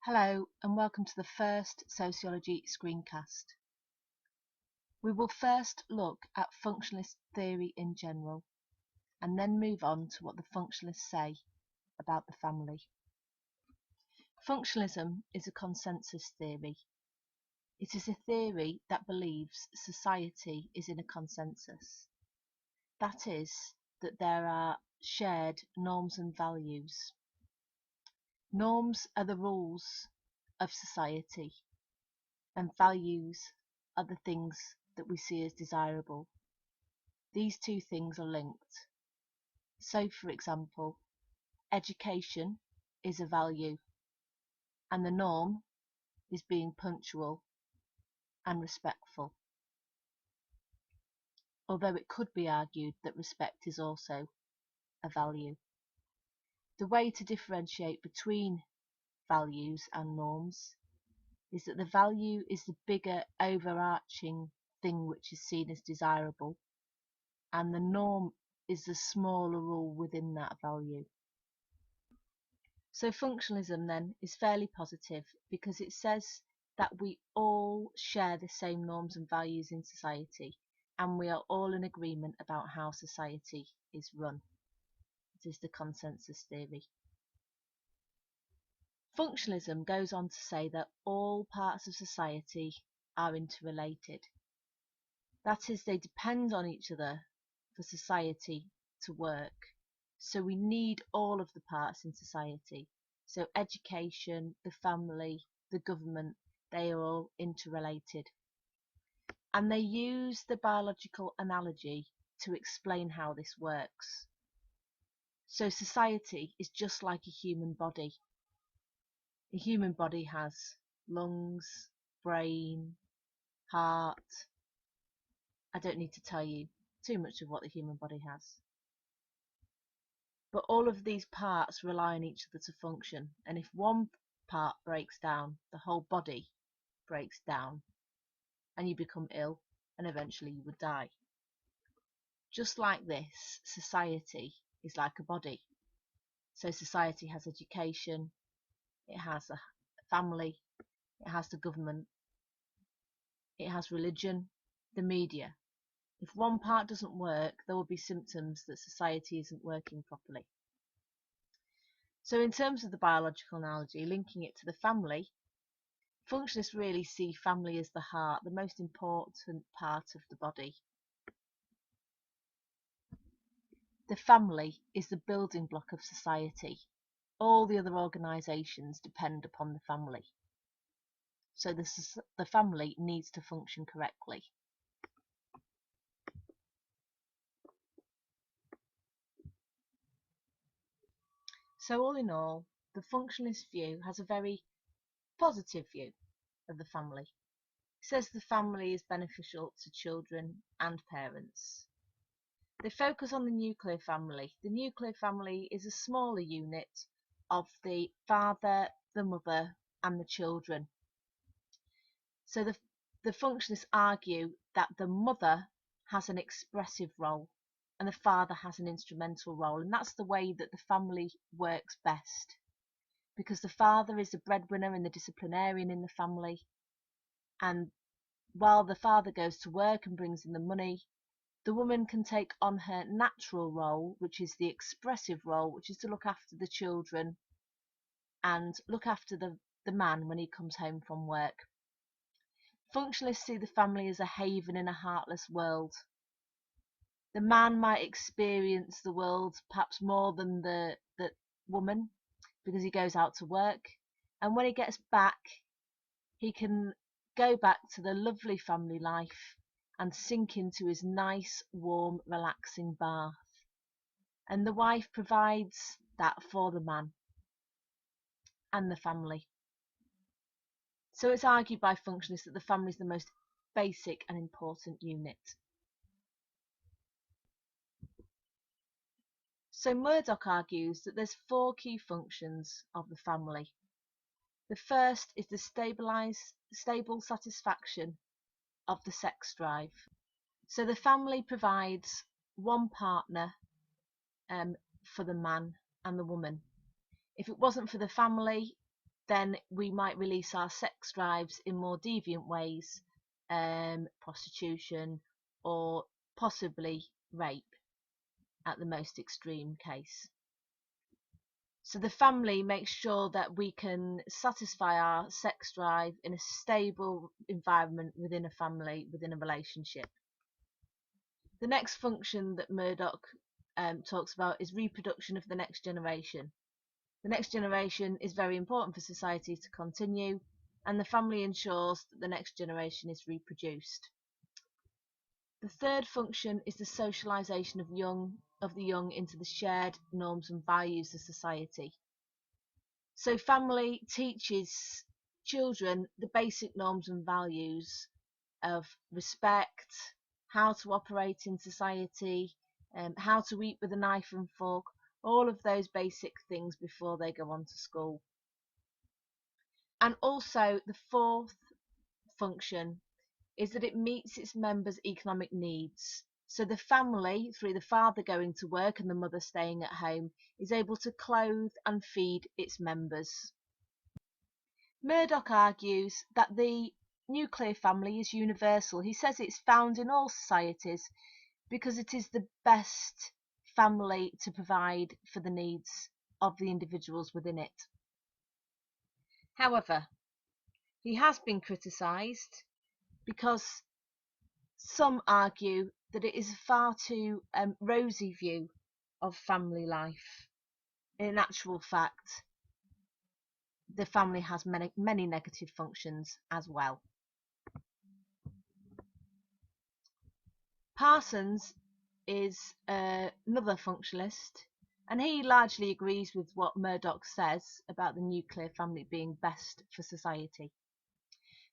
Hello and welcome to the first Sociology Screencast. We will first look at functionalist theory in general and then move on to what the functionalists say about the family. Functionalism is a consensus theory. It is a theory that believes society is in a consensus. That is, that there are shared norms and values. Norms are the rules of society, and values are the things that we see as desirable. These two things are linked. So, for example, education is a value, and the norm is being punctual and respectful. Although it could be argued that respect is also a value. The way to differentiate between values and norms is that the value is the bigger overarching thing which is seen as desirable, and the norm is the smaller rule within that value. So functionalism then is fairly positive because it says that we all share the same norms and values in society, and we are all in agreement about how society is run. It is the consensus theory. Functionalism goes on to say that all parts of society are interrelated. That is, they depend on each other for society to work. So we need all of the parts in society. So education, the family, the government, they are all interrelated. And they use the biological analogy to explain how this works. So society is just like a human body. A human body has lungs, brain, heart. I don't need to tell you too much of what the human body has. But all of these parts rely on each other to function, and if one part breaks down, the whole body breaks down, and you become ill, and eventually you would die. Just like this, society is like a body. So society has education, it has a family, it has the government, it has religion, the media. If one part doesn't work, there will be symptoms that society isn't working properly. So in terms of the biological analogy, linking it to the family, functionalists really see family as the heart, the most important part of the body. The family is the building block of society. All the other organisations depend upon the family. So the family needs to function correctly. So all in all, the functionalist view has a very positive view of the family. It says the family is beneficial to children and parents. They focus on the nuclear family. The nuclear family is a smaller unit of the father, the mother, and the children. So the functionalists argue that the mother has an expressive role and the father has an instrumental role, and that's the way that the family works best, because the father is the breadwinner and the disciplinarian in the family, and while the father goes to work and brings in the money, the woman can take on her natural role, which is the expressive role, which is to look after the children and look after the man when he comes home from work. Functionalists see the family as a haven in a heartless world. The man might experience the world perhaps more than the woman, because he goes out to work, and when he gets back, he can go back to the lovely family life and sink into his nice, warm, relaxing bath. And the wife provides that for the man and the family. So it's argued by functionalists that the family is the most basic and important unit. So Murdoch argues that there's 4 key functions of the family. The first is the stable satisfaction of the sex drive. So the family provides one partner for the man and the woman. If it wasn't for the family, then we might release our sex drives in more deviant ways, prostitution or possibly rape at the most extreme case. So the family makes sure that we can satisfy our sex drive in a stable environment within a family, within a relationship. The next function that Murdoch talks about is reproduction of the next generation. The next generation is very important for society to continue, and the family ensures that the next generation is reproduced. The third function is the socialization of the young into the shared norms and values of society. So family teaches children the basic norms and values of respect, how to operate in society, how to eat with a knife and fork, all of those basic things before they go on to school. And also the fourth function is that it meets its members' economic needs. So the family, through the father going to work and the mother staying at home, is able to clothe and feed its members. Murdoch argues that the nuclear family is universal. He says it's found in all societies because it is the best family to provide for the needs of the individuals within it. However, he has been criticised because some argue that it is a far too rosy view of family life. In actual fact, the family has many negative functions as well. Parsons is another functionalist, and he largely agrees with what Murdoch says about the nuclear family being best for society.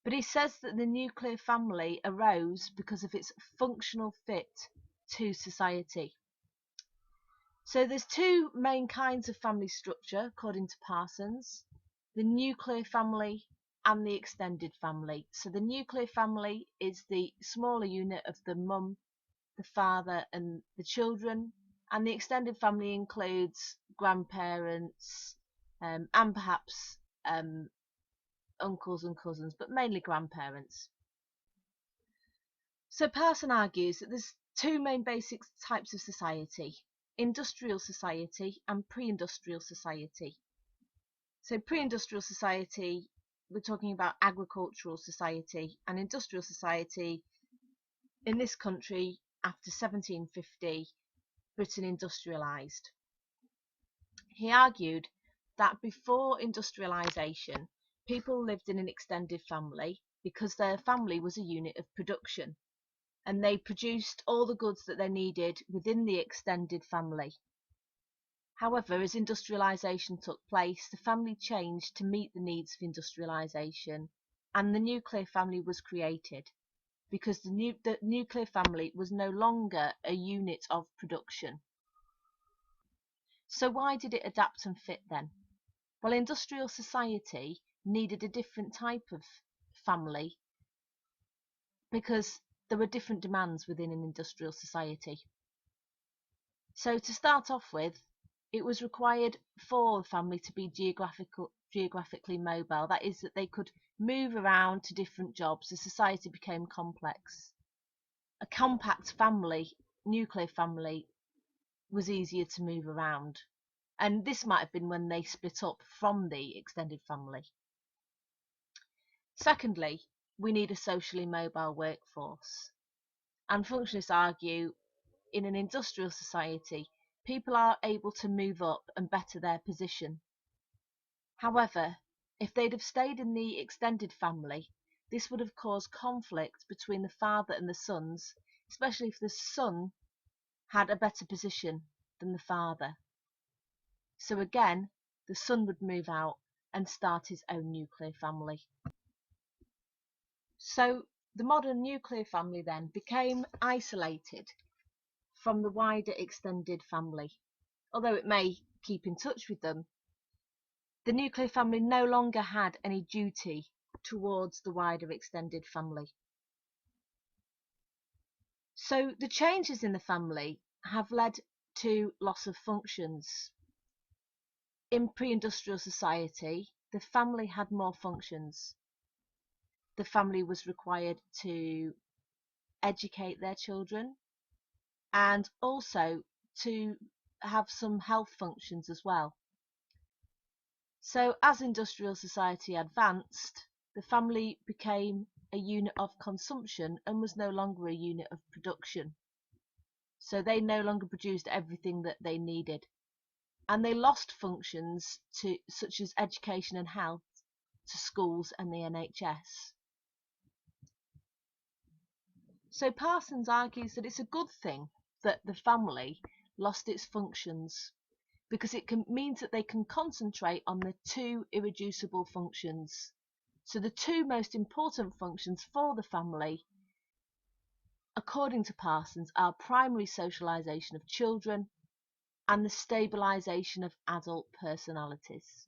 But he says that the nuclear family arose because of its functional fit to society. So there's two main kinds of family structure, according to Parsons: the nuclear family and the extended family. So the nuclear family is the smaller unit of the mum, the father and the children, and the extended family includes grandparents and perhaps uncles and cousins, but mainly grandparents. So Parson argues that there's two main basic types of society: industrial society and pre-industrial society. So pre-industrial society, we're talking about agricultural society, and industrial society in this country after 1750, Britain industrialised. He argued that before industrialisation, people lived in an extended family because their family was a unit of production, and they produced all the goods that they needed within the extended family. However, as industrialisation took place, the family changed to meet the needs of industrialisation, and the nuclear family was created because the nuclear family was no longer a unit of production. So why did it adapt and fit then? Well, industrial society needed a different type of family because there were different demands within an industrial society. So to start off with, it was required for the family to be geographically mobile. That is, that they could move around to different jobs as society became complex. A compact family, nuclear family, was easier to move around. And this might have been when they split up from the extended family. Secondly, we need a socially mobile workforce. And functionalists argue in an industrial society, people are able to move up and better their position. However, if they'd have stayed in the extended family, this would have caused conflict between the father and the sons, especially if the son had a better position than the father. So again, the son would move out and start his own nuclear family. So the modern nuclear family then became isolated from the wider extended family. Although it may keep in touch with them, the nuclear family no longer had any duty towards the wider extended family. So the changes in the family have led to loss of functions. In pre-industrial society, the family had more functions. The family was required to educate their children and also to have some health functions as well. So as industrial society advanced, the family became a unit of consumption and was no longer a unit of production. So they no longer produced everything that they needed. And they lost functions such as education and health to schools and the NHS. So Parsons argues that it's a good thing that the family lost its functions because it means that they can concentrate on the two irreducible functions. So the two most important functions for the family, according to Parsons, are primary socialisation of children and the stabilisation of adult personalities.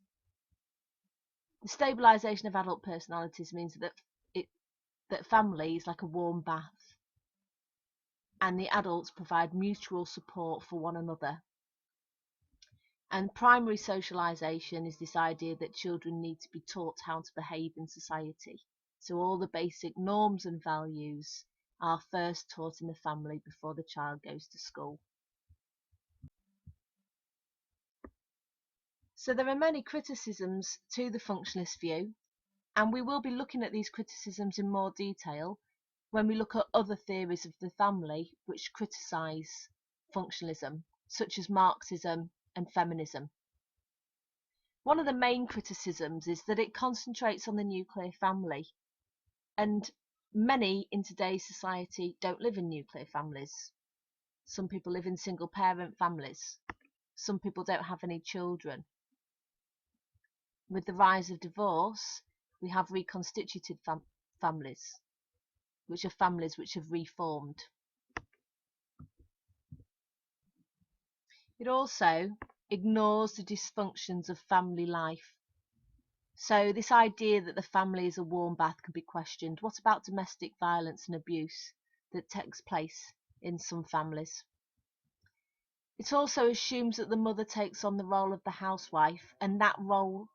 The stabilisation of adult personalities means that family is like a warm bath, and the adults provide mutual support for one another. And primary socialisation is this idea that children need to be taught how to behave in society. So all the basic norms and values are first taught in the family before the child goes to school. So there are many criticisms to the functionalist view, and we will be looking at these criticisms in more detail when we look at other theories of the family which criticise functionalism, such as Marxism and feminism. One of the main criticisms is that it concentrates on the nuclear family, and many in today's society don't live in nuclear families. Some people live in single parent families. Some people don't have any children. With the rise of divorce, we have reconstituted families, which are families which have reformed. It also ignores the dysfunctions of family life. So this idea that the family is a warm bath can be questioned. What about domestic violence and abuse that takes place in some families? It also assumes that the mother takes on the role of the housewife, and that role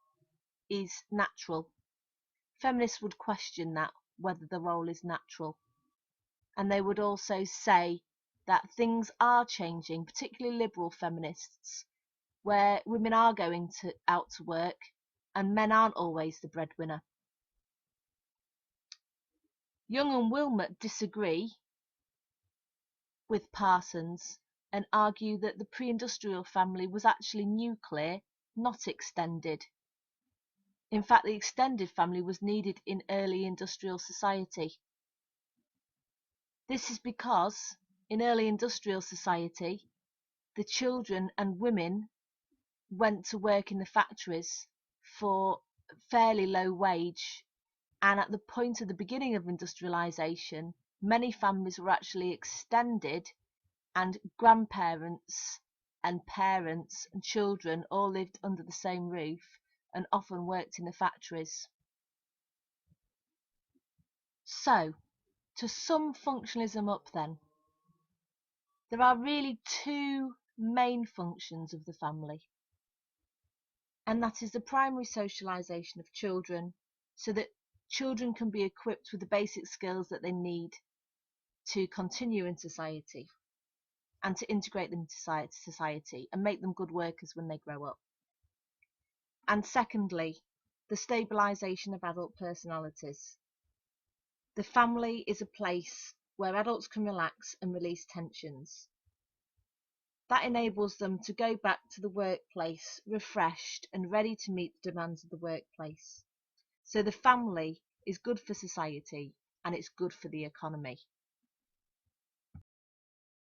is natural. Feminists would question that, whether the role is natural. And they would also say that things are changing, particularly liberal feminists, where women are going out to work and men aren't always the breadwinner. Young and Wilmot disagree with Parsons and argue that the pre-industrial family was actually nuclear, not extended. In fact, the extended family was needed in early industrial society. This is because in early industrial society, the children and women went to work in the factories for fairly low wage, and at the point of the beginning of industrialisation, many families were actually extended, and grandparents and parents and children all lived under the same roof and often worked in the factories. So, to sum functionalism up then, there are really two main functions of the family, and that is the primary socialisation of children, so that children can be equipped with the basic skills that they need to continue in society and to integrate them into society and make them good workers when they grow up. And secondly, the stabilisation of adult personalities. The family is a place where adults can relax and release tensions. That enables them to go back to the workplace refreshed and ready to meet the demands of the workplace. So the family is good for society and it's good for the economy.